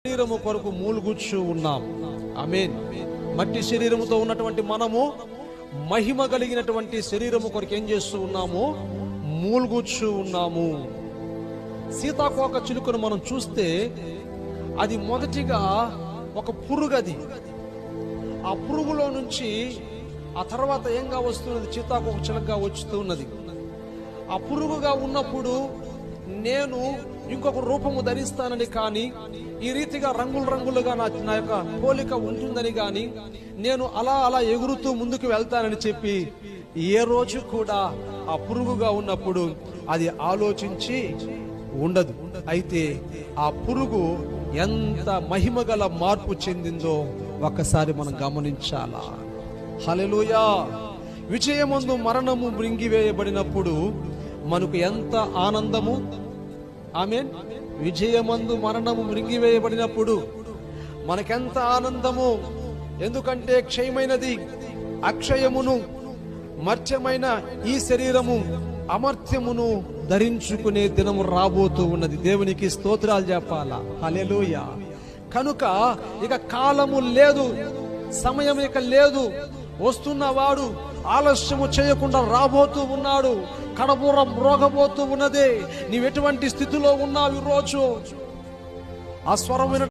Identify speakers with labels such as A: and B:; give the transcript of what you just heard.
A: శరీరము కొరకు మూలుగుచ్చు ఉన్నాం. ఆమేన్. మట్టి శరీరముతో ఉన్నటువంటి మనము మహిమ కలిగినటువంటి శరీరము కొరకు ఏం చేస్తూ ఉన్నాము? మూలుగుచ్చు ఉన్నాము. సీతాకోక చిలుకను మనం చూస్తే అది మొదటిగా ఒక పురుగది. ఆ పురుగులో నుంచి ఆ తర్వాత ఏంగా వస్తున్నది? సీతాకోక చిలుకగా వస్తున్నది. ఆ పురుగుగా ఉన్నప్పుడు నేను ఇంకొక రూపము ధరిస్తానని కానీ, ఈ రీతిగా రంగులుగా నా యొక్క పోలిక ఉంటుందని కానీ, నేను అలా ఎగురుతూ ముందుకు వెళ్తానని చెప్పి ఏ రోజు కూడా ఆ పురుగుగా ఉన్నప్పుడు అది ఆలోచించి ఉండదు. అయితే ఆ పురుగు ఎంత మహిమగల మార్పు చెందిందో ఒక్కసారి మనం గమనించాలా. హల్లెలూయా. విజయమందు మరణము మృంగివేయబడినప్పుడు మనకు ఎంత ఆనందము. ఆమేన్. విజయమందు మరణము మృంగివేయబడినప్పుడు మనకెంత ఆనందము. ఎందుకంటే క్షయమైనది అక్షయమును, మర్త్యమైన ఈ శరీరము అమర్త్యమును ధరించుకునే దినము రాబోతూ ఉన్నది. దేవునికి స్తోత్రాలు చెప్పాలా. హల్లెలూయా. కనుక ఇక కాలము లేదు, సమయం ఇక లేదు. వస్తున్నవాడు ఆలస్యము చేయకుండా రాబోతూ ఉన్నాడు. కడబూరం మ్రోగబోతూ ఉన్నదే. నీవెటువంటి స్థితిలో ఉన్నావు ఈరోజు? ఆ స్వరం